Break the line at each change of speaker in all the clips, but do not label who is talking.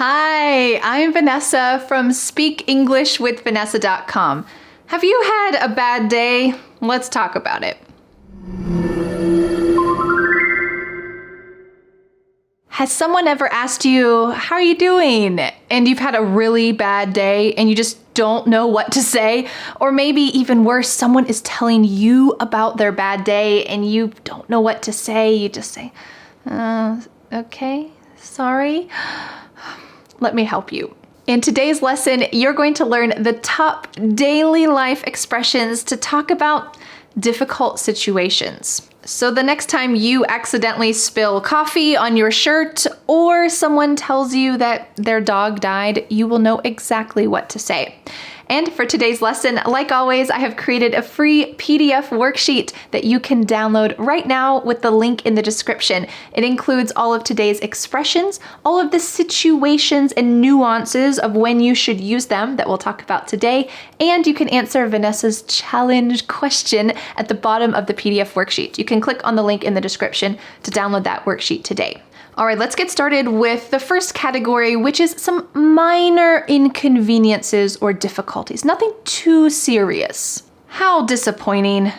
Hi, I'm Vanessa from SpeakEnglishWithVanessa.com. Have you had a bad day? Let's talk about it. Has someone ever asked you, how are you doing? And you've had a really bad day and you just don't know what to say? Or maybe even worse, someone is telling you about their bad day and you don't know what to say. You just say, okay, sorry. Let me help you. In today's lesson, you're going to learn the top daily life expressions to talk about difficult situations. So the next time you accidentally spill coffee on your shirt or someone tells you that their dog died, you will know exactly what to say. And for today's lesson, like always, I have created a free PDF worksheet that you can download right now with the link in the description. It includes all of today's expressions, all of the situations and nuances of when you should use them that we'll talk about today, and you can answer Vanessa's challenge question at the bottom of the PDF worksheet. You can click on the link in the description to download that worksheet today. All right, let's get started with the first category, which is some minor inconveniences or difficulties. Nothing too serious. How disappointing.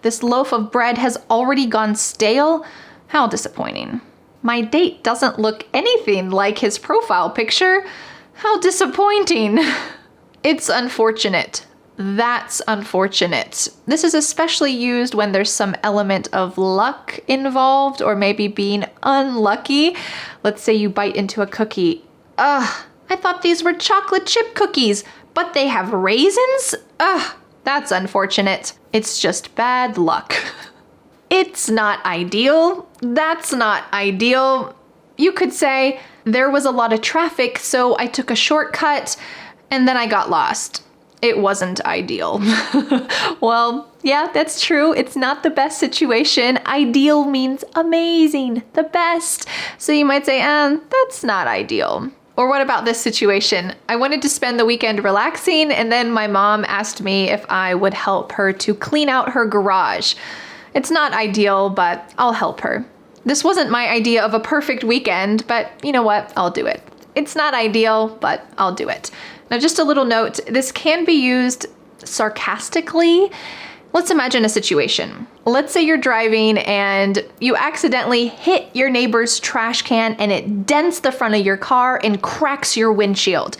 This loaf of bread has already gone stale. How disappointing. My date doesn't look anything like his profile picture. How disappointing. It's unfortunate. That's unfortunate. This is especially used when there's some element of luck involved or maybe being unlucky. Let's say you bite into a cookie. I thought these were chocolate chip cookies, but they have raisins? That's unfortunate. It's just bad luck. It's not ideal. That's not ideal. You could say, there was a lot of traffic, so I took a shortcut and then I got lost. It wasn't ideal. Well, yeah, that's true. It's not the best situation. Ideal means amazing, the best. So you might say, that's not ideal. Or what about this situation? I wanted to spend the weekend relaxing, and then my mom asked me if I would help her to clean out her garage. It's not ideal, but I'll help her. This wasn't my idea of a perfect weekend, but you know what? I'll do it. It's not ideal, but I'll do it. Now, just a little note, this can be used sarcastically. Let's imagine a situation. Let's say you're driving and you accidentally hit your neighbor's trash can and it dents the front of your car and cracks your windshield.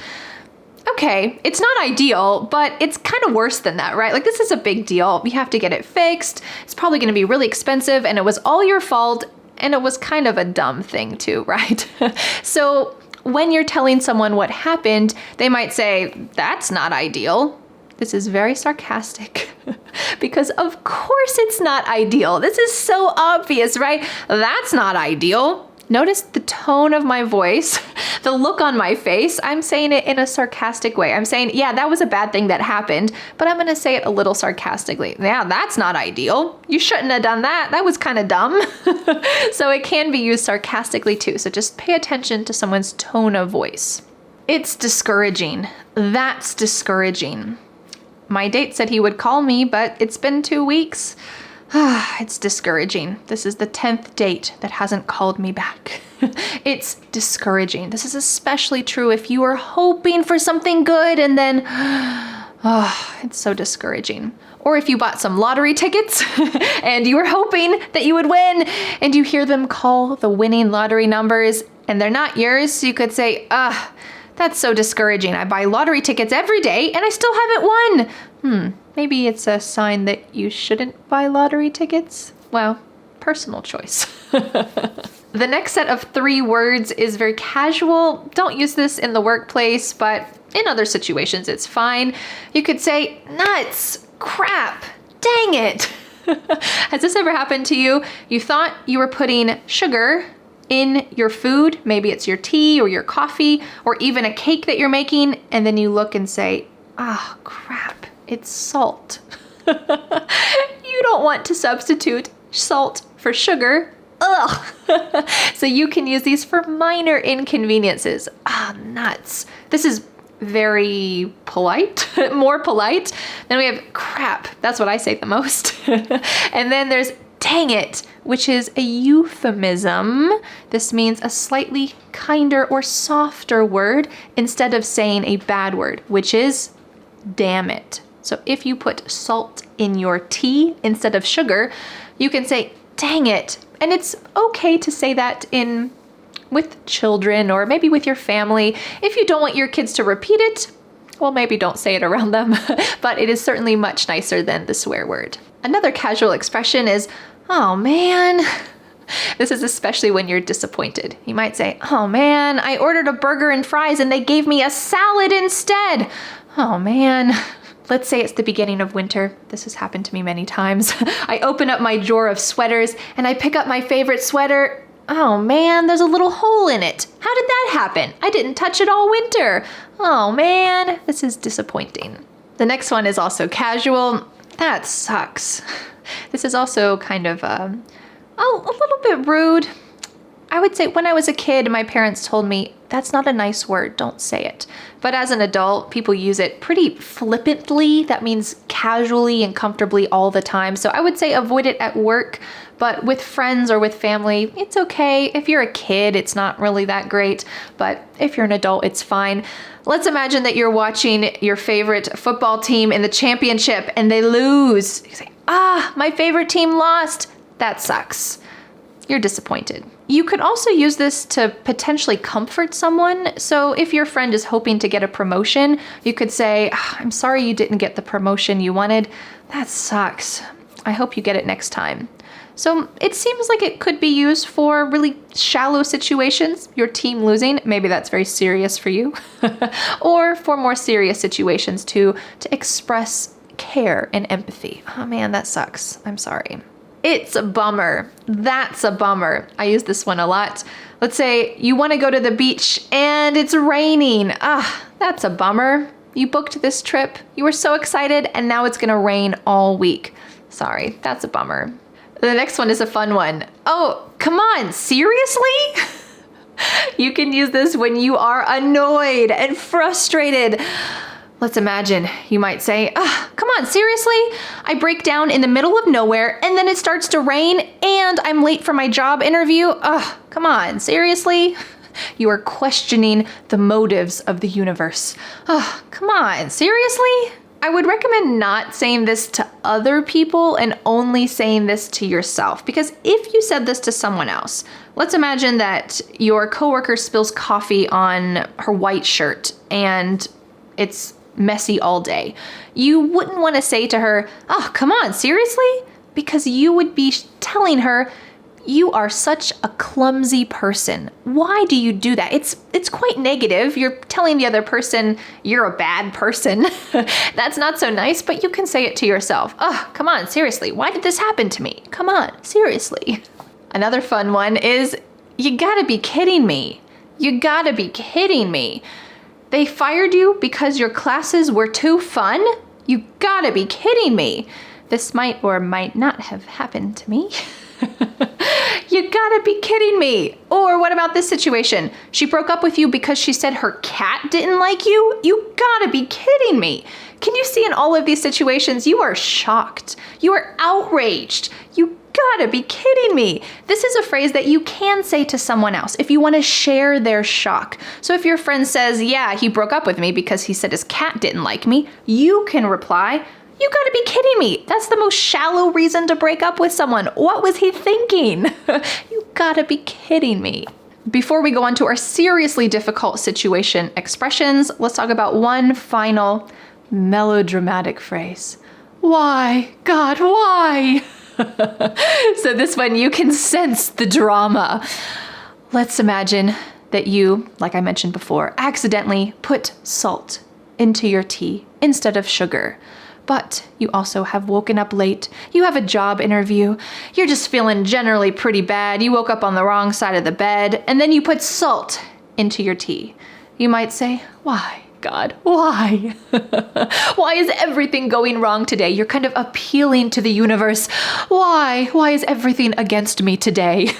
Okay, it's not ideal, but it's kind of worse than that, right? Like, this is a big deal. You have to get it fixed. It's probably going to be really expensive, and it was all your fault, and it was kind of a dumb thing too, right? So when you're telling someone what happened, they might say, that's not ideal. This is very sarcastic because of course it's not ideal. This is so obvious, right? That's not ideal. Notice the tone of my voice, the look on my face. I'm saying it in a sarcastic way. I'm saying, yeah, that was a bad thing that happened, but I'm going to say it a little sarcastically. Yeah, that's not ideal. You shouldn't have done that. That was kind of dumb. So it can be used sarcastically too. So just pay attention to someone's tone of voice. It's discouraging. That's discouraging. My date said he would call me, but it's been 2 weeks. It's discouraging. This is the 10th date that hasn't called me back. It's discouraging. This is especially true if you are hoping for something good and then, it's so discouraging. Or if you bought some lottery tickets and you were hoping that you would win and you hear them call the winning lottery numbers and they're not yours, so you could say, that's so discouraging. I buy lottery tickets every day and I still haven't won. Maybe it's a sign that you shouldn't buy lottery tickets. Well, personal choice. The next set of 3 words is very casual. Don't use this in the workplace, but in other situations, it's fine. You could say, nuts, crap, dang it. Has this ever happened to you? You thought you were putting sugar in your food. Maybe it's your tea or your coffee or even a cake that you're making. And then you look and say, crap, it's salt. You don't want to substitute salt for sugar. So you can use these for minor inconveniences. Nuts. This is very polite, more polite. Then we have crap. That's what I say the most. And then there's dang dang it, which is a euphemism. This means a slightly kinder or softer word instead of saying a bad word, which is damn it. So if you put salt in your tea instead of sugar, you can say, dang it. And it's okay to say that with children or maybe with your family. If you don't want your kids to repeat it, well, maybe don't say it around them, but it is certainly much nicer than the swear word. Another casual expression is, oh man. This is especially when you're disappointed. You might say, oh man, I ordered a burger and fries and they gave me a salad instead. Oh man. Let's say it's the beginning of winter. This has happened to me many times. I open up my drawer of sweaters and I pick up my favorite sweater. Oh man, there's a little hole in it. How did that happen? I didn't touch it all winter. Oh man, this is disappointing. The next one is also casual. That sucks. This is also kind of a little bit rude. I would say when I was a kid, my parents told me, that's not a nice word, don't say it. But as an adult, people use it pretty flippantly. That means casually and comfortably all the time. So I would say avoid it at work, but with friends or with family, it's okay. If you're a kid, it's not really that great, but if you're an adult, it's fine. Let's imagine that you're watching your favorite football team in the championship and they lose. You say, my favorite team lost. That sucks. You're disappointed. You could also use this to potentially comfort someone. So if your friend is hoping to get a promotion, you could say, I'm sorry you didn't get the promotion you wanted. That sucks. I hope you get it next time. So it seems like it could be used for really shallow situations, your team losing, maybe that's very serious for you, or for more serious situations to express care and empathy. Oh man, that sucks. I'm sorry. It's a bummer. That's a bummer. I use this one a lot. Let's say you want to go to the beach and it's raining. That's a bummer. You booked this trip. You were so excited and now it's going to rain all week. Sorry, that's a bummer. The next one is a fun one. Oh, come on, seriously? You can use this when you are annoyed and frustrated. Let's imagine you might say, come on, seriously? I break down in the middle of nowhere and then it starts to rain and I'm late for my job interview. Come on, seriously? You are questioning the motives of the universe. Come on, seriously? I would recommend not saying this to other people and only saying this to yourself, because if you said this to someone else, let's imagine that your coworker spills coffee on her white shirt and it's messy all day. You wouldn't want to say to her, come on, seriously? Because you would be telling her, you are such a clumsy person. Why do you do that? It's quite negative. You're telling the other person you're a bad person. That's not so nice, but you can say it to yourself. Come on, seriously. Why did this happen to me? Come on, seriously. Another fun one is, you gotta be kidding me. You gotta be kidding me. They fired you because your classes were too fun? You gotta be kidding me. This might or might not have happened to me. You gotta be kidding me. Or what about this situation? She broke up with you because she said her cat didn't like you? You gotta be kidding me. Can you see in all of these situations, you are shocked. You are outraged. You gotta be kidding me. This is a phrase that you can say to someone else if you want to share their shock. So if your friend says, yeah, he broke up with me because he said his cat didn't like me, you can reply, you gotta be kidding me. That's the most shallow reason to break up with someone. What was he thinking? You gotta be kidding me. Before we go on to our seriously difficult situation expressions, let's talk about one final melodramatic phrase. Why? God, why? So this one, you can sense the drama. Let's imagine that you, like I mentioned before, accidentally put salt into your tea instead of sugar. But you also have woken up late. You have a job interview. You're just feeling generally pretty bad. You woke up on the wrong side of the bed, and then you put salt into your tea. You might say, why? God, why? Why is everything going wrong today? You're kind of appealing to the universe. Why? Why is everything against me today?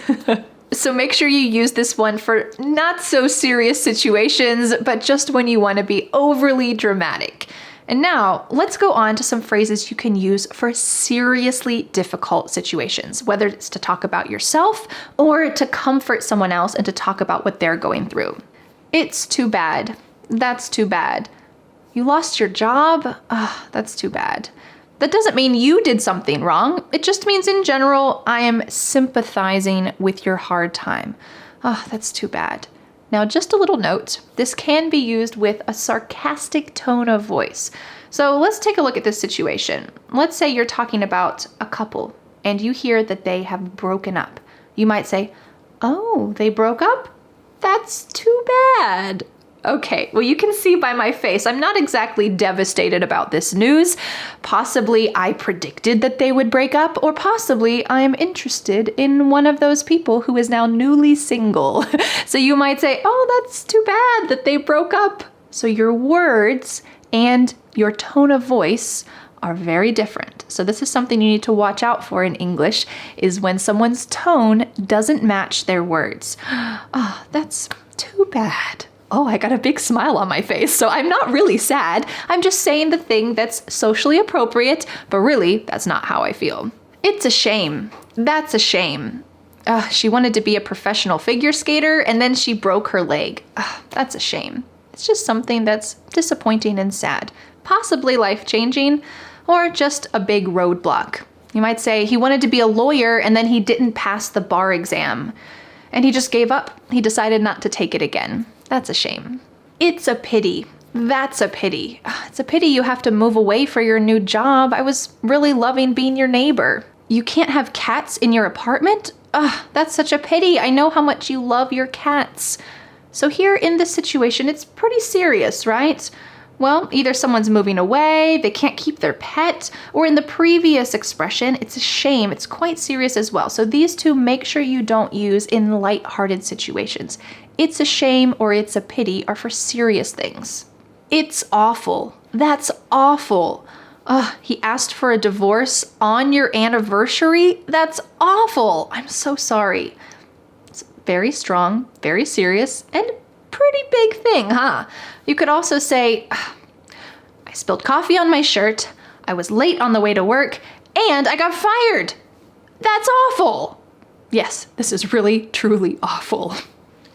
So make sure you use this one for not so serious situations, but just when you want to be overly dramatic. And now let's go on to some phrases you can use for seriously difficult situations, whether it's to talk about yourself or to comfort someone else and to talk about what they're going through. It's too bad. That's too bad. You lost your job? That's too bad. That doesn't mean you did something wrong. It just means in general, I am sympathizing with your hard time. That's too bad. Now, just a little note, this can be used with a sarcastic tone of voice. So let's take a look at this situation. Let's say you're talking about a couple and you hear that they have broken up. You might say, "Oh, they broke up? That's too bad." Okay, well, you can see by my face, I'm not exactly devastated about this news. Possibly I predicted that they would break up, or possibly I am interested in one of those people who is now newly single. So you might say, "Oh, that's too bad that they broke up." So your words and your tone of voice are very different. So this is something you need to watch out for in English, is when someone's tone doesn't match their words. That's too bad. Oh, I got a big smile on my face, so I'm not really sad. I'm just saying the thing that's socially appropriate, but really, that's not how I feel. It's a shame. That's a shame. She wanted to be a professional figure skater, and then she broke her leg. That's a shame. It's just something that's disappointing and sad. Possibly life-changing, or just a big roadblock. You might say he wanted to be a lawyer, and then he didn't pass the bar exam. And he just gave up. He decided not to take it again. That's a shame. It's a pity. That's a pity. It's a pity you have to move away for your new job. I was really loving being your neighbor. You can't have cats in your apartment? That's such a pity. I know how much you love your cats. So here in this situation, it's pretty serious, right? Well, either someone's moving away, they can't keep their pet, or in the previous expression, it's a shame. It's quite serious as well. So these two, make sure you don't use in lighthearted situations. It's a shame or it's a pity are for serious things. It's awful. That's awful. He asked for a divorce on your anniversary? That's awful. I'm so sorry. It's very strong, very serious, and pretty big thing, huh? You could also say, I spilled coffee on my shirt, I was late on the way to work, and I got fired. That's awful. Yes, this is really, truly awful.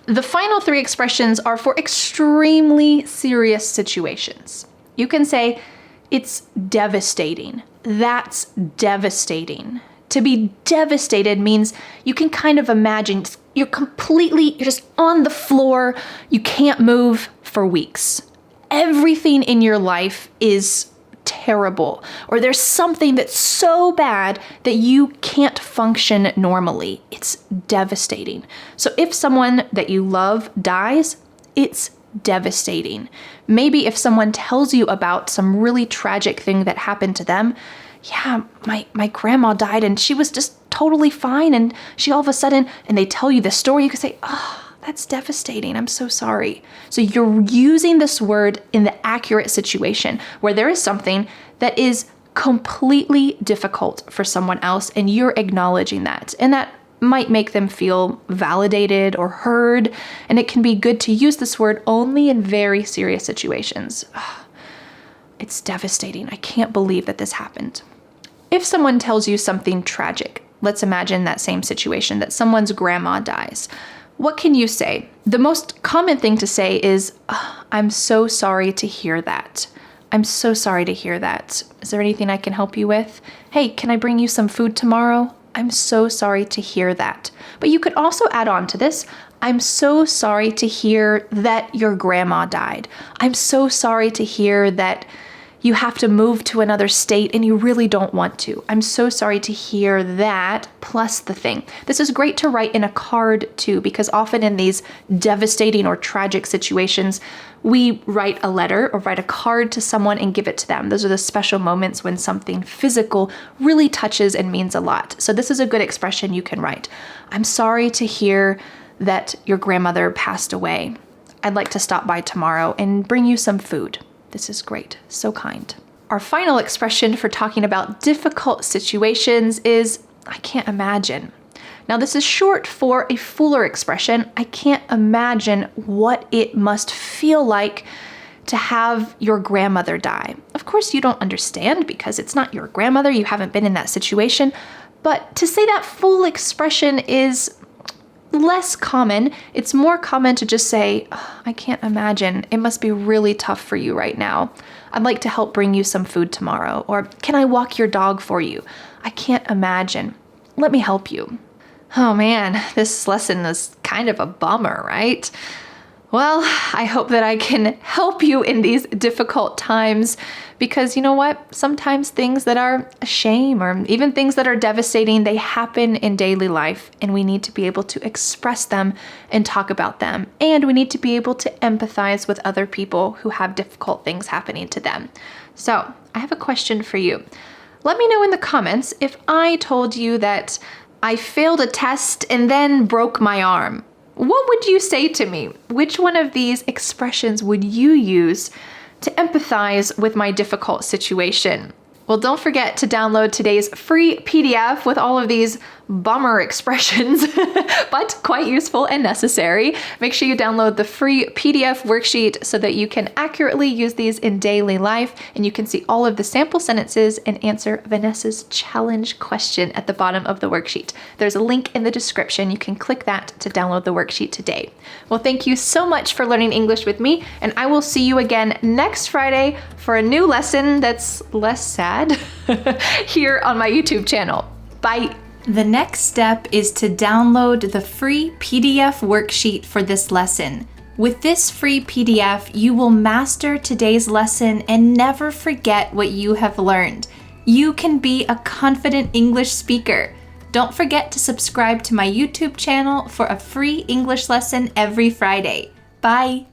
The final three expressions are for extremely serious situations. You can say, it's devastating. That's devastating. To be devastated means you can kind of imagine you're just on the floor. You can't move for weeks. Everything in your life is terrible, or there's something that's so bad that you can't function normally. It's devastating. So if someone that you love dies, it's devastating. Maybe if someone tells you about some really tragic thing that happened to them, yeah, my grandma died and she was just totally fine, and she all of a sudden, and they tell you the story, you can say, that's devastating. I'm so sorry. So you're using this word in the accurate situation where there is something that is completely difficult for someone else, and you're acknowledging that. And that might make them feel validated or heard. And it can be good to use this word only in very serious situations. It's devastating. I can't believe that this happened. If someone tells you something tragic, let's imagine that same situation, that someone's grandma dies. What can you say? The most common thing to say is, I'm so sorry to hear that. I'm so sorry to hear that. Is there anything I can help you with? Hey, can I bring you some food tomorrow? I'm so sorry to hear that. But you could also add on to this, I'm so sorry to hear that your grandma died. I'm so sorry to hear that you have to move to another state and you really don't want to. I'm so sorry to hear that, plus the thing. This is great to write in a card too, because often in these devastating or tragic situations, we write a letter or write a card to someone and give it to them. Those are the special moments when something physical really touches and means a lot. So this is a good expression you can write. I'm sorry to hear that your grandmother passed away. I'd like to stop by tomorrow and bring you some food. This is great. So kind. Our final expression for talking about difficult situations is, I can't imagine. Now this is short for a fuller expression. I can't imagine what it must feel like to have your grandmother die. Of course, you don't understand because it's not your grandmother, you haven't been in that situation, but to say that full expression is less common. It's more common to just say, "Oh, I can't imagine. It must be really tough for you right now. I'd like to help bring you some food tomorrow." Or, "Can I walk your dog for you? I can't imagine. Let me help you." Oh man, this lesson is kind of a bummer, right? Well, I hope that I can help you in these difficult times because you know what? Sometimes things that are a shame or even things that are devastating, they happen in daily life and we need to be able to express them and talk about them. And we need to be able to empathize with other people who have difficult things happening to them. So I have a question for you. Let me know in the comments if I told you that I failed a test and then broke my arm. What would you say to me? Which one of these expressions would you use to empathize with my difficult situation? Well, don't forget to download today's free PDF with all of these bummer expressions, but quite useful and necessary. Make sure you download the free PDF worksheet so that you can accurately use these in daily life and you can see all of the sample sentences and answer Vanessa's challenge question at the bottom of the worksheet. There's a link in the description. You can click that to download the worksheet today. Well, thank you so much for learning English with me, and I will see you again next Friday for a new lesson that's less sad here on my YouTube channel. Bye. The next step is to download the free PDF worksheet for this lesson. With this free PDF, you will master today's lesson and never forget what you have learned. You can be a confident English speaker. Don't forget to subscribe to my YouTube channel for a free English lesson every Friday. Bye!